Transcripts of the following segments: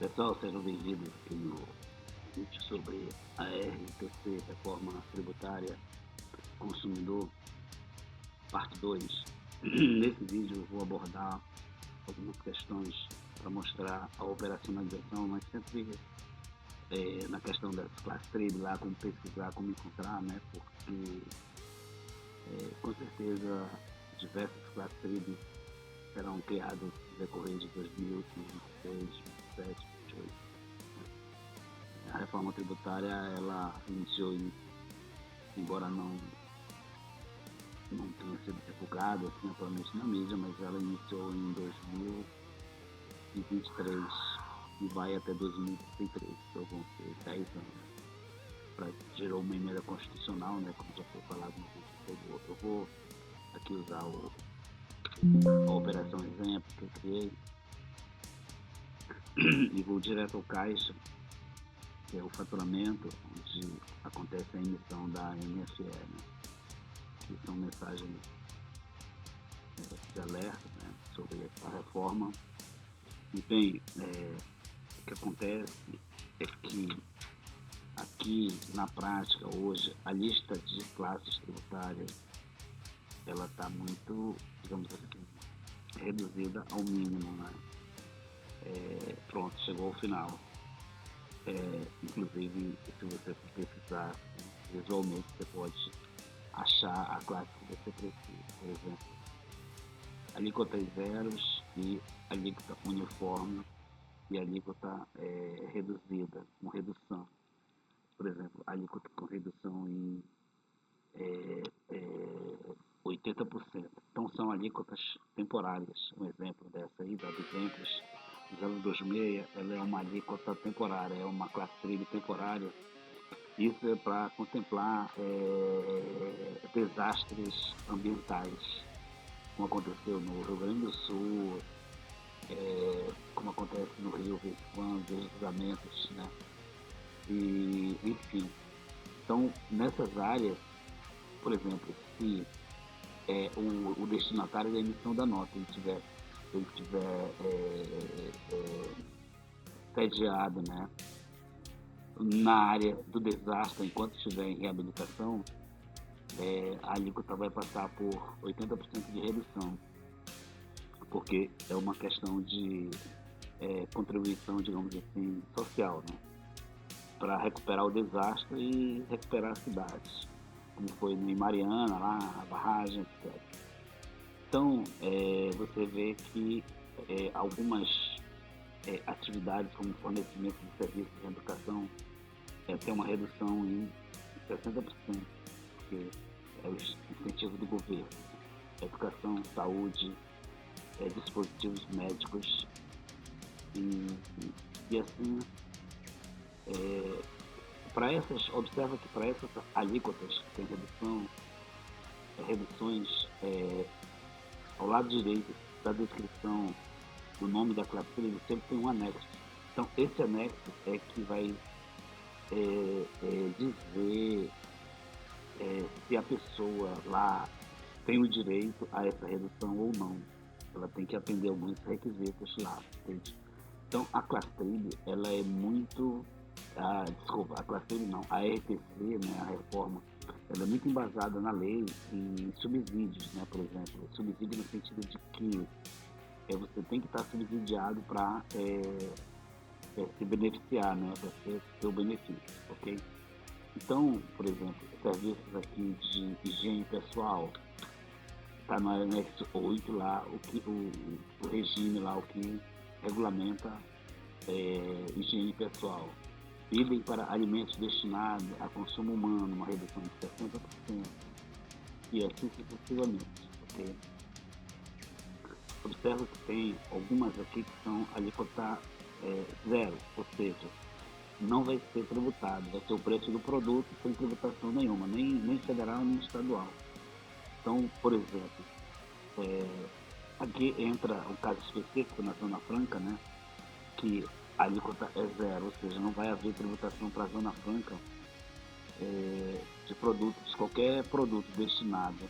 Pessoal, sejam bem-vindos aqui no vídeo sobre a RTC, Reforma Tributária Consumidor, parte 2. Nesse vídeo eu vou abordar algumas questões para mostrar a operacionalização, mas sempre na questão das class trade lá, como pesquisar, como encontrar, né? Porque com certeza diversas class trade serão criadas no decorrer de 2026, 2027, 2028. A reforma tributária, ela iniciou, embora não tenha sido divulgada assim, atualmente na mídia, mas ela iniciou em 2023 e vai até 2033, então vão ser 10 anos. Gerou uma emenda constitucional, né, como já foi falado no vídeo anterior. Eu vou aqui usar a operação exemplo que eu criei e vou direto ao caixa, que é o faturamento, onde acontece a emissão da MFE, né, que são mensagens de alerta, né, sobre a reforma. E bem, o que acontece é que aqui na prática hoje a lista de classes tributárias ela está muito, digamos assim, reduzida ao mínimo, né? Pronto, chegou ao final. Inclusive, se você pesquisar visualmente, você pode achar a classe que você precisa. Por exemplo, alíquotas zeros e alíquota uniforme e alíquota reduzida, com redução. Por exemplo, alíquota com redução em 80%. Então são alíquotas temporárias. Um exemplo dessa aí, dado exemplos, 026, ela é uma alíquota temporária, é uma classe trade temporária. Isso é para contemplar desastres ambientais, como aconteceu no Rio Grande do Sul, como acontece no Rio, quando deslizamentos, né? E, enfim, então nessas áreas, por exemplo, se o destinatário da emissão da nota ele tiver sediado, né, na área do desastre enquanto estiver em reabilitação, a alíquota vai passar por 80% de redução, porque é uma questão de contribuição, digamos assim, social, né, para recuperar o desastre e recuperar as cidades, como foi em Mariana, lá, a barragem, etc. Então, você vê que algumas atividades como fornecimento de serviços de educação tem uma redução em 60%, porque é o incentivo do governo. Educação, saúde, dispositivos médicos e assim, observa que para essas alíquotas que tem reduções, ao lado direito da descrição do nome da classe trade sempre tem um anexo. Então esse anexo é que vai dizer se a pessoa lá tem o direito a essa redução ou não. Ela tem que atender alguns requisitos lá, entende? Então a classe trade, ela é muito, a classe trade não, a RTC, né, a reforma, ela é muito embasada na lei em subsídios, né, por exemplo, subsídio no sentido de que você tem que estar subsidiado para se beneficiar, né, para ter o benefício, ok? Então, por exemplo, serviços aqui de higiene pessoal, está no anexo 8 lá, o regime lá, o que regulamenta higiene pessoal. Idem para alimentos destinados a consumo humano, uma redução de 60%, e assim sucessivamente, ok? Observa que tem algumas aqui que são alíquota zero, ou seja, não vai ser tributado, vai ser o preço do produto sem tributação nenhuma, nem federal nem estadual. Então, por exemplo, aqui entra um caso específico na Zona Franca, né, que a alíquota é zero, ou seja, não vai haver tributação para a Zona Franca de produtos, qualquer produto destinado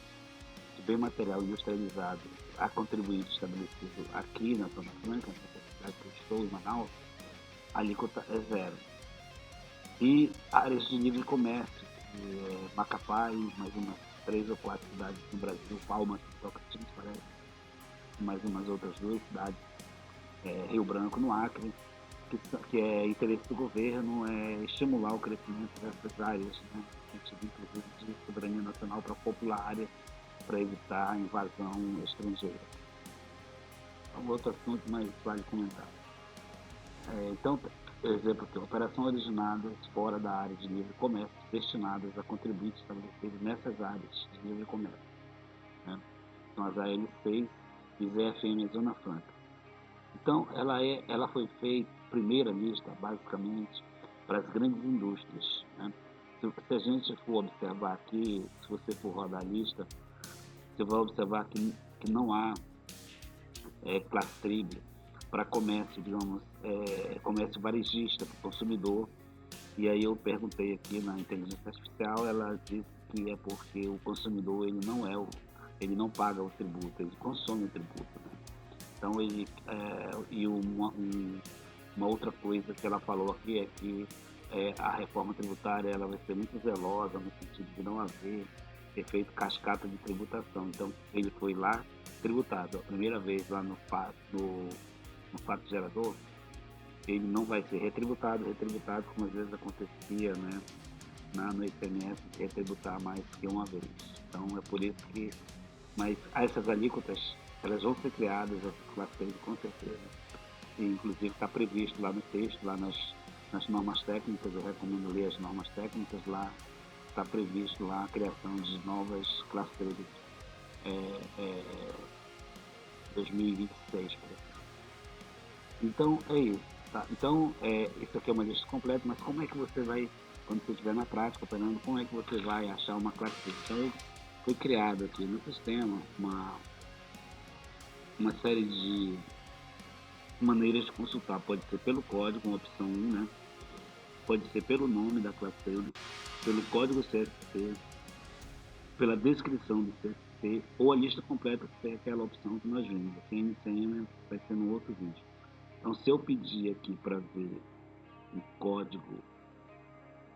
de bem material industrializado a contribuinte estabelecido aqui na Zona Franca, na cidade que eu estou, em Manaus, a alíquota é zero. E áreas de livre comércio, Macapá e mais umas 3 ou 4 cidades no Brasil, Palmas, Tocantins, parece, mais umas outras 2 cidades, Rio Branco, no Acre, que é interesse do governo estimular o crescimento dessas áreas, né, no sentido, inclusive, de soberania nacional para popular a área, para evitar a invasão estrangeira. É um outro assunto, mas vale comentar. Então, por exemplo, aqui, operações originadas fora da área de livre comércio, destinadas a contribuintes estabelecidos nessas áreas de livre comércio, né? São as AL6 e ZFM Zona Franca. Então, ela foi feita, primeira lista, basicamente, para as grandes indústrias, né? Se a gente for observar aqui, se você for rodar a lista, você vai observar que não há classe tribo para comércio, digamos, comércio varejista para o consumidor. E aí eu perguntei aqui na inteligência artificial, ela disse que é porque o consumidor ele não paga o tributo, ele consome o tributo, né? Então uma outra coisa que ela falou aqui é que a reforma tributária ela vai ser muito zelosa no sentido de não haver efeito cascata de tributação. Então ele foi lá tributado a primeira vez lá no fato gerador, ele não vai ser retributado como às vezes acontecia, né, no ICMS, de retributar mais que uma vez. Então é por isso que, mas essas alíquotas, elas vão ser criadas, essas classes com certeza, e inclusive está previsto lá no texto, lá nas normas técnicas, eu recomendo ler as normas técnicas, lá está previsto lá a criação de novas classes 2026, por exemplo. Então é isso. Tá? Então, isso aqui é uma lista completa, mas como é que você vai, quando você estiver na prática operando, como é que você vai achar uma classe? Então, foi criado aqui no sistema uma série de maneiras de consultar. Pode ser pelo código, uma opção 1, né? Pode ser pelo nome da classe, pelo código CSC, pela descrição do CSC, ou a lista completa, que é aquela opção que nós vimos. Aqui em CM vai ser no outro vídeo. Então, se eu pedir aqui para ver o código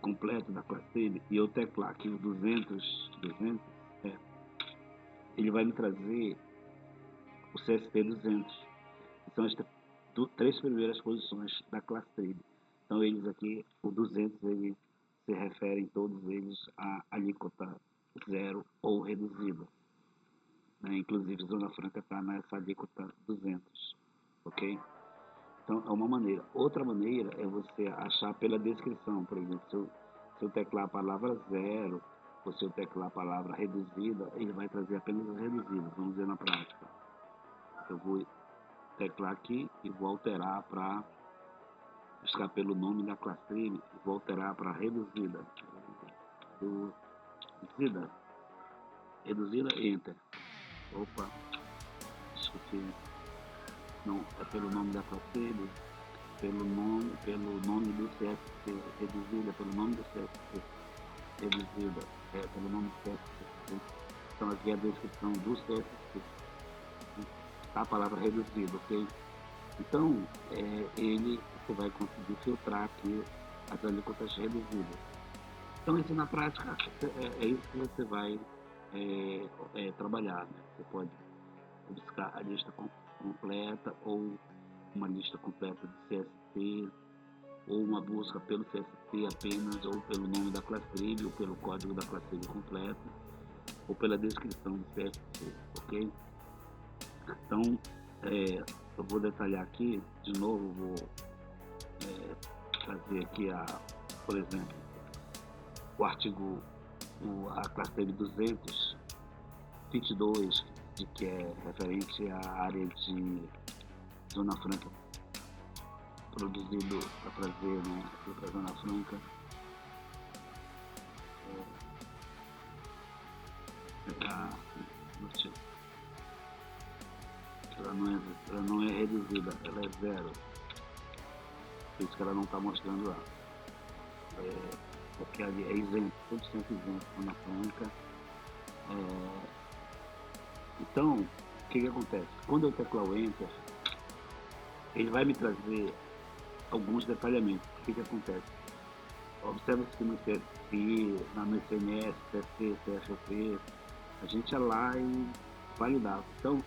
completo da classe dele e eu teclar aqui o 200, ele vai me trazer o CSP 200, que são as 3 primeiras posições da classe trade. Então, eles aqui, o 200, ele se referem todos eles à alíquota zero ou reduzida, né? Inclusive, Zona Franca está nessa alíquota 200, ok? Então, é uma maneira. Outra maneira é você achar pela descrição. Por exemplo, se eu teclar a palavra zero, ou se eu teclar a palavra reduzida, ele vai trazer apenas as reduzidas. Vamos ver na prática. Eu vou teclar aqui e vou alterar para buscar pelo nome da classe e vou alterar para reduzida. Reduzida, enter. Opa, desculpe. Não, é pelo nome da classe pelo nome do CSC, reduzida, pelo nome do CSC, reduzida, pelo nome do CSC. Então aqui é a descrição do CSC, a palavra reduzida, ok? Então, você vai conseguir filtrar aqui as alíquotas reduzidas. Então, isso na prática é isso que você vai trabalhar, né? Você pode buscar a lista completa ou uma lista completa do CSP, ou uma busca pelo CSP apenas, ou pelo nome da classe trilha, ou pelo código da classe trilha completo, ou pela descrição do CSP, ok? Então, eu vou detalhar aqui, de novo, vou trazer aqui, por exemplo, o artigo, a classe trilha 222, que é referente à área de Zona Franca, produzido para trazer, né, aqui para a Zona Franca. Ela não é reduzida, ela é zero. Por isso que ela não está mostrando lá. Porque ali é isento, 100% isento, Zona Franca. Então, o que acontece? Quando eu teclar o Enter, ele vai me trazer alguns detalhamentos. O que acontece? Observa-se que no CSI, no ICMS, CSC, CFP, a gente ia lá e validava. Então,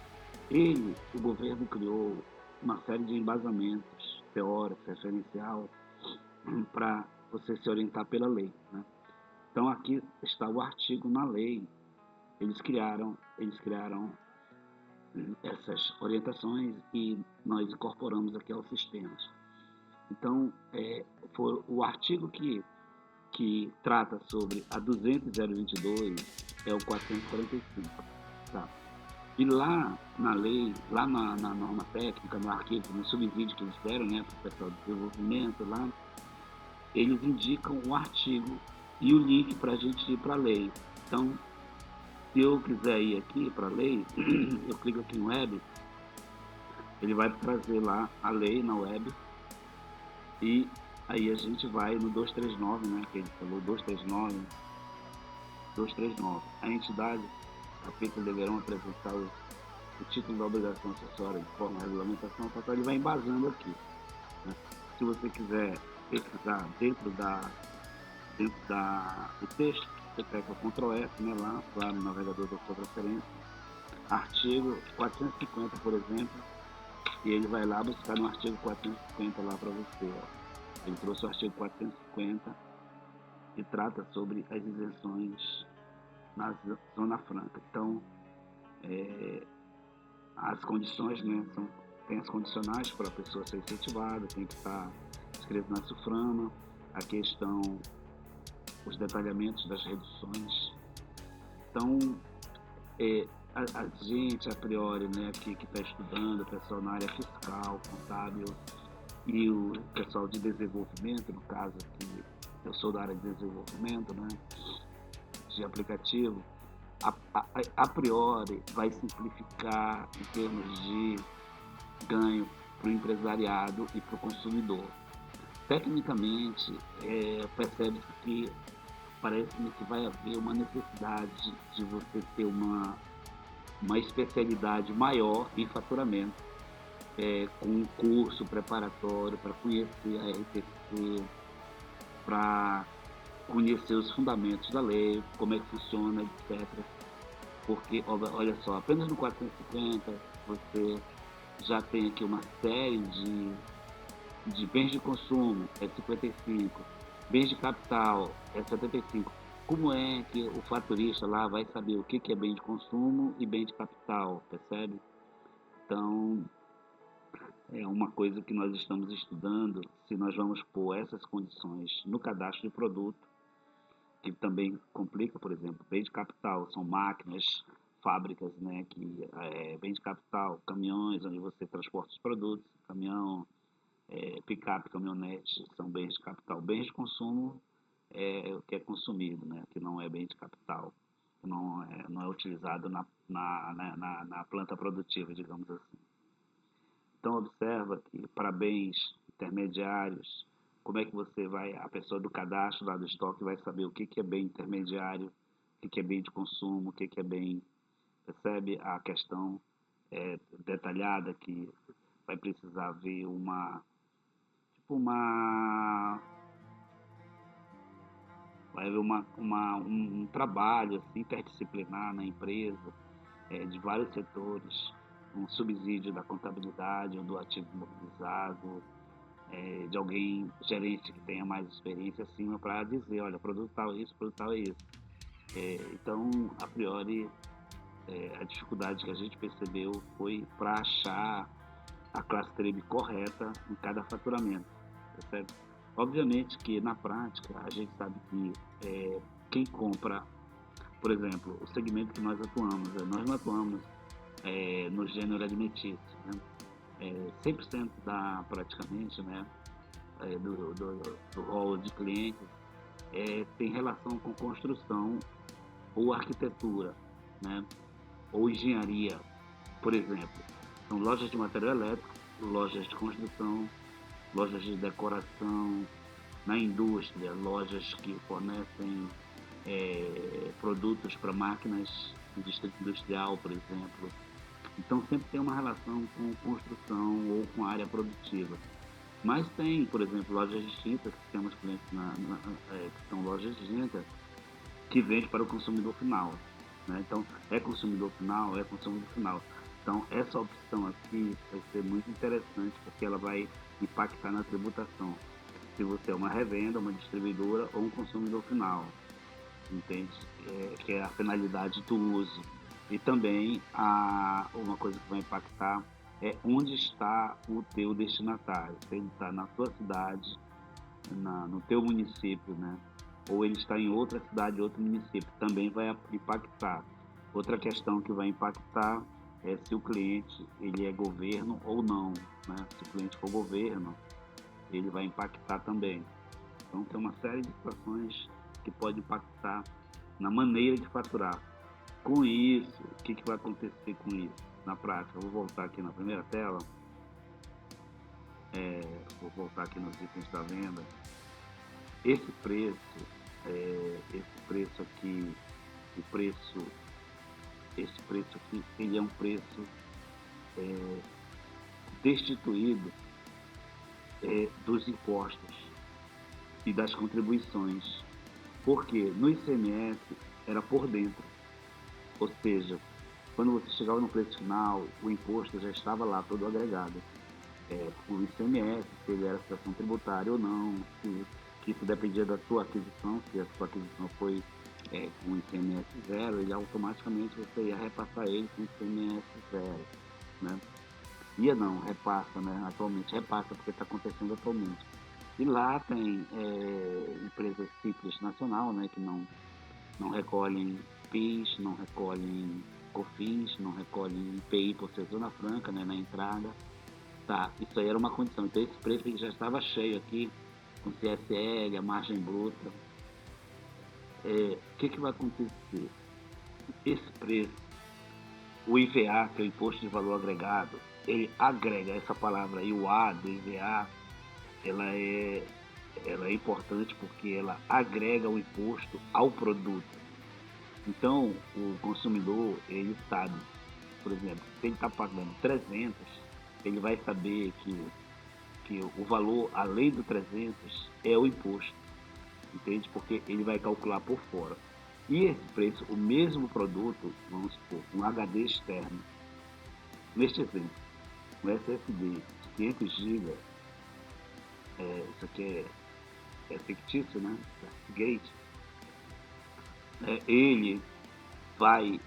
o governo criou uma série de embasamentos teóricos, referencial, para você se orientar pela lei, né? Então, aqui está o artigo na lei. Eles criaram essas orientações e nós incorporamos aqui aos sistemas. Então, foi o artigo que trata sobre a 200.022 é o 445. Tá? E lá na lei, lá na norma técnica, no arquivo, no subsídio que eles deram, né, para o pessoal de desenvolvimento, lá, eles indicam o artigo e o link para a gente ir para a lei. Então, se eu quiser ir aqui para a lei, eu clico aqui em web, ele vai trazer lá a lei na web e aí a gente vai no 239, né, que ele falou, 239. A entidade, capítulo deverão apresentar o título da obrigação acessória de forma de regulamentação, então ele vai embasando aqui, né? Se você quiser pesquisar dentro do texto, você pega o Ctrl F, né, lá no navegador da sua preferência, artigo 450, por exemplo, e ele vai lá buscar no artigo 450 lá para você, ó. Ele trouxe o artigo 450 e trata sobre as isenções na Zona Franca. Então, as condições, né, tem as condicionais para a pessoa ser incentivada, tem que estar escrito na SUFRAMA, a questão, os detalhamentos das reduções. Então, a gente, a priori, né, que está estudando, o pessoal na área fiscal, contábil e o pessoal de desenvolvimento, no caso que eu sou da área de desenvolvimento, né, de aplicativo, a priori vai simplificar em termos de ganho para o empresariado e para o consumidor. Tecnicamente, percebe-se que parece-me que vai haver uma necessidade de você ter uma especialidade maior em faturamento, com um curso preparatório para conhecer a RTC, para conhecer os fundamentos da lei, como é que funciona, etc. Porque, olha só, apenas no 450 você já tem aqui uma série de bens de consumo, é 55, bens de capital, é 75. Como é que o faturista lá vai saber o que é bem de consumo e bem de capital, percebe? Então, é uma coisa que nós estamos estudando, se nós vamos pôr essas condições no cadastro de produto, que também complica, por exemplo, bem de capital, são máquinas, fábricas, né, que bem de capital, caminhões onde você transporta os produtos, caminhão, picape, caminhonete, são bens de capital. Bens de consumo é o que é consumido, né, que não é bem de capital, não é utilizado na planta produtiva, digamos assim. Então, observa que para bens intermediários, como é que você vai, a pessoa do cadastro lá do estoque vai saber o que é bem intermediário, o que é bem de consumo, o que é bem, percebe a questão detalhada que vai precisar ver tipo vai haver um trabalho assim, interdisciplinar na empresa, de vários setores, um subsídio da contabilidade ou do ativo imobilizado, de alguém, gerente que tenha mais experiência acima para dizer, olha, produto tal é isso, produto tal é isso. Então, a priori, a dificuldade que a gente percebeu foi para achar a classe trade correta em cada faturamento, percebe? Obviamente que na prática a gente sabe que quem compra, por exemplo, o segmento que nós atuamos, nós não atuamos no gênero alimentício, né? 100% praticamente, né, do rol de clientes tem relação com construção ou arquitetura, né, ou engenharia, por exemplo. São lojas de material elétrico, lojas de construção, lojas de decoração, na indústria, lojas que fornecem produtos para máquinas de distrito industrial, por exemplo. Então sempre tem uma relação com construção ou com área produtiva. Mas tem, por exemplo, lojas distintas, que temos clientes que são lojas distintas, que vende para o consumidor final. Né? Então, é consumidor final, é consumidor final. Então, essa opção aqui vai ser muito interessante, porque ela vai impactar na tributação. Se você é uma revenda, uma distribuidora ou um consumidor final, entende? Que é a finalidade do uso. E também uma coisa que vai impactar é onde está o teu destinatário. Se ele está na tua cidade, no teu município, né? Ou ele está em outra cidade, outro município, também vai impactar. Outra questão que vai impactar é se o cliente ele é governo ou não, né? Se o cliente for governo, ele vai impactar também. Então tem uma série de situações que pode impactar na maneira de faturar. Com isso, o que vai acontecer com isso na prática? Eu vou voltar aqui na primeira tela, vou voltar aqui nos itens da venda. Esse preço, esse preço aqui, o preço, esse preço aqui, ele é um preço destituído dos impostos e das contribuições, porque no ICMS era por dentro, ou seja, quando você chegava no preço final, o imposto já estava lá todo agregado. O ICMS, se ele era situação tributária ou não, que isso dependia da sua aquisição, se a sua aquisição foi com ICMS zero, ele automaticamente você ia repassar ele com ICMS zero, né? Ia não, repassa, né? Atualmente repassa porque está acontecendo atualmente. E lá tem empresas simples nacional, né, que não recolhem PIS, não recolhem COFINS, não recolhem IPI por ser zona franca, né, na entrada. Tá, isso aí era uma condição. Então esse preço já estava cheio aqui, com CSL, a margem bruta. O que vai acontecer? Esse preço, o IVA, que é o Imposto de Valor Agregado, ele agrega essa palavra aí, o A do IVA, ela é, ela é importante porque ela agrega o imposto ao produto. Então, o consumidor, ele sabe, por exemplo, se ele está pagando 300, ele vai saber que o valor além do 300 é o imposto, entende? Porque ele vai calcular por fora. E esse preço, o mesmo produto, vamos supor, um HD externo, neste exemplo, um SSD de 500 GB, isso aqui é fictício, né? Gate, ele vai,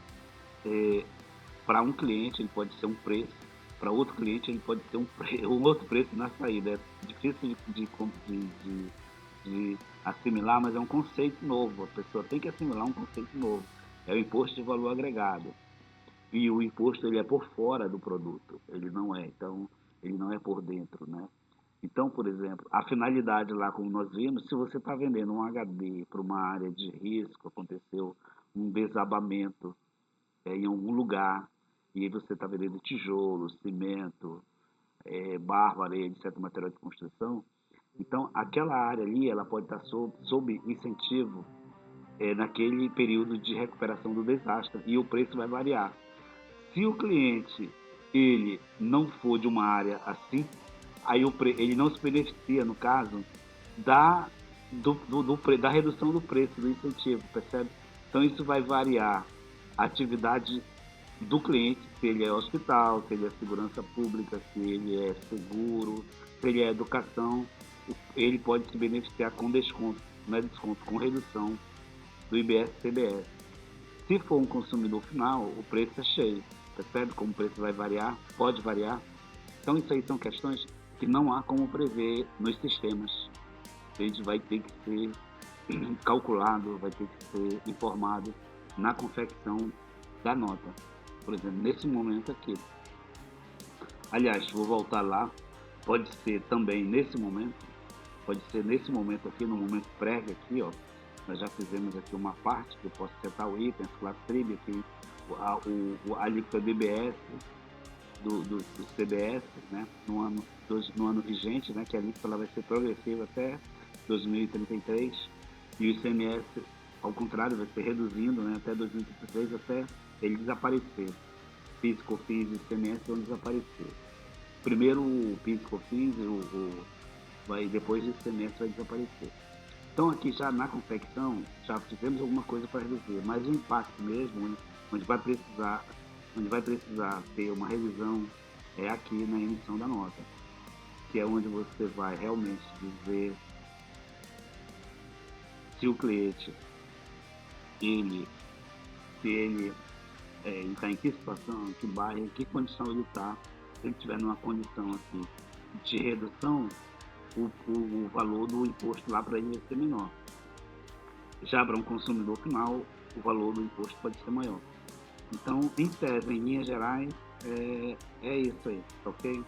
para um cliente, ele pode ser um preço, para outro cliente, ele pode ser um outro preço na saída. É difícil de assimilar, mas é um conceito novo. A pessoa tem que assimilar um conceito novo. É o imposto de valor agregado. E o imposto ele é por fora do produto, ele não é. Então, ele não é por dentro, né? Então, por exemplo, a finalidade lá, como nós vimos, se você está vendendo um HD para uma área de risco, aconteceu um desabamento em algum lugar, e aí você está vendendo tijolo, cimento, barro, areia, etc., material de construção, então aquela área ali ela pode estar sob incentivo naquele período de recuperação do desastre e o preço vai variar. Se o cliente ele não for de uma área assim, aí ele não se beneficia, no caso, da, da redução do preço, do incentivo, percebe? Então isso vai variar a atividade do cliente, se ele é hospital, se ele é segurança pública, se ele é seguro, se ele é educação, ele pode se beneficiar com desconto, não é desconto, com redução do IBS e CBS. Se for um consumidor final, o preço é cheio. Percebe como o preço vai variar? Pode variar. Então, isso aí são questões que não há como prever nos sistemas. A gente vai ter que ser calculado, vai ter que ser informado na confecção da nota. Por exemplo, nesse momento aqui. Aliás, vou voltar lá. Pode ser também nesse momento. Pode ser nesse momento aqui, no momento prévio aqui, ó. Nós já fizemos aqui uma parte que eu posso setar o item, classe trib aqui, a alíquota BBS do CBS, né, no ano vigente, né, que a alíquota ela vai ser progressiva até 2033, e o ICMS, ao contrário, vai ser reduzindo, né, até 2033, até ele desaparecer. PIS, COFINS e ICMS vão desaparecer. Primeiro o PIS, COFINS, depois desse semestre vai desaparecer. Então aqui já na confecção já fizemos alguma coisa para reduzir, mas o impacto mesmo, onde vai precisar, onde vai precisar ter uma revisão é aqui na emissão da nota, que é onde você vai realmente dizer se o cliente, ele, se ele está em que situação, em que bairro, em que condição ele está. Se ele estiver numa condição assim, de redução, o valor do imposto lá para ele vai ser menor. Já para um consumidor final, o valor do imposto pode ser maior. Então, em tese, em linhas gerais, é isso aí, ok?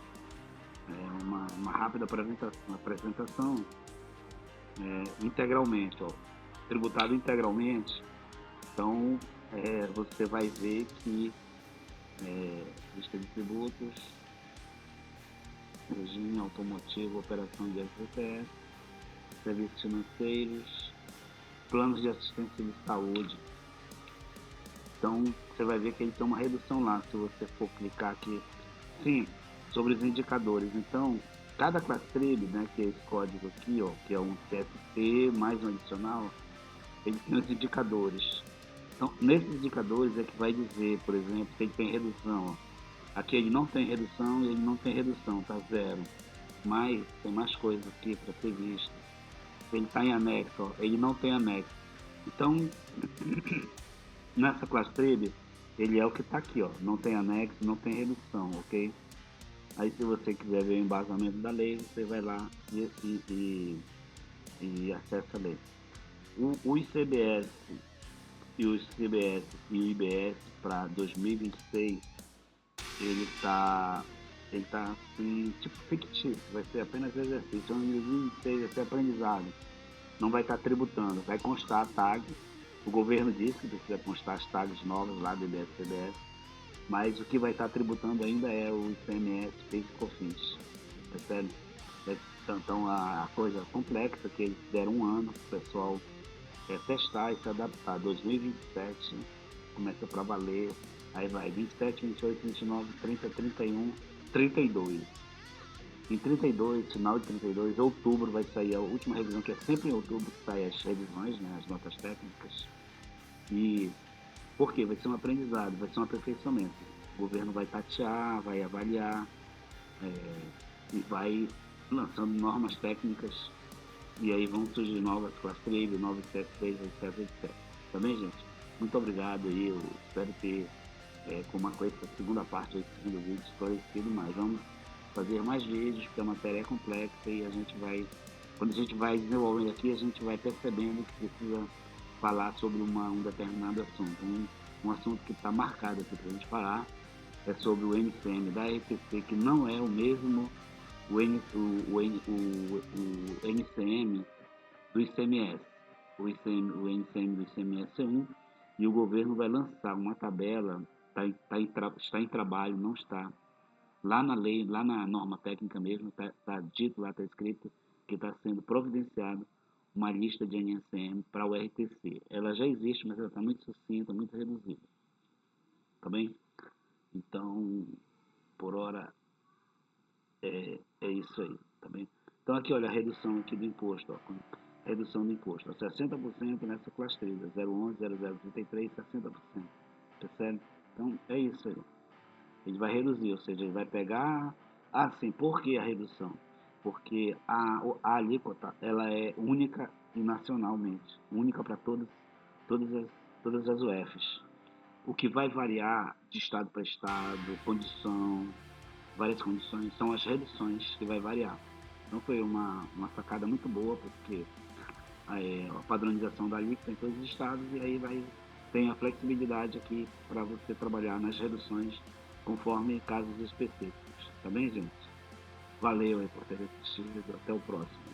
É uma rápida apresentação integralmente, ó, tributado integralmente. Então, você vai ver que lista de tributos, regime automotivo, operação de SPTS, serviços financeiros, planos de assistência de saúde. Então, você vai ver que ele tem uma redução lá, se você for clicar aqui. Sim, sobre os indicadores. Então, cada classe trade, né, que é esse código aqui, ó, que é um CSP mais um adicional, ele tem os indicadores. Então, nesses indicadores é que vai dizer, por exemplo, se ele tem redução. Ó. Aqui ele não tem redução e ele não tem redução, tá zero. Mas tem mais coisas aqui para ser visto. Ele está em anexo, ó, ele não tem anexo. Então, nessa classe trade, ele é o que está aqui, ó, não tem anexo, não tem redução, ok? Aí se você quiser ver o embasamento da lei, você vai lá e acessa a lei. O ICBS e o CBS e o IBS para 2026, ele tá assim, tipo fictício, vai ser apenas exercício. Então, em 2026 vai ser aprendizado, não vai estar tributando, vai constar a tag. O governo disse que precisa constar as tags novas lá do IBS e CBS, mas o que vai estar tributando ainda é o ICMS, PIS e COFINS, percebe? Então a coisa complexa que eles deram um ano para o pessoal testar e se adaptar. 2027 começa para valer, aí vai 27, 28, 29, 30, 31, 32. Em 32, final de 32, outubro vai sair a última revisão, que é sempre em outubro que saem as revisões, né, as notas técnicas. E por quê? Vai ser um aprendizado, vai ser um aperfeiçoamento. O governo vai tatear, vai avaliar e vai lançando normas técnicas e aí vão surgir novas class trade, novos CSPs, etc, etc. Também, gente, muito obrigado aí, eu espero ter com essa segunda parte, esse segundo vídeo esclarecido mais. Vamos fazer mais vídeos, porque a matéria é complexa e a gente vai, quando a gente vai desenvolvendo aqui, a gente vai percebendo que precisa falar sobre um determinado assunto. Um assunto que está marcado aqui para a gente falar é sobre o NCM da RPC, que não é o mesmo o NCM do ICMS. O NCM do ICMS é um, e o governo vai lançar uma tabela, está em trabalho, não está. Lá na lei, lá na norma técnica mesmo, está dito lá, está escrito que está sendo providenciado uma lista de NSM para o RTC. Ela já existe, mas ela está muito sucinta, muito reduzida. Tá bem? Então, por hora, é isso aí. Tá bem? Então, aqui, olha, a redução aqui do imposto. Ó, redução do imposto. Ó, 60% nessa classe 3, 011, 0033, 60%. Percebe? Então, é isso aí. Ele vai reduzir, ou seja, ele vai pegar... Ah, sim, por que a redução? Porque a alíquota, ela é única e nacionalmente. Única para todas as, todas as UFs. O que vai variar de estado para estado, condição, várias condições, são as reduções que vai variar. Então foi uma sacada muito boa, porque a padronização da alíquota em todos os estados, e aí tem a flexibilidade aqui para você trabalhar nas reduções conforme casos específicos. Tá bem, gente? Valeu aí por ter assistido. Até o próximo.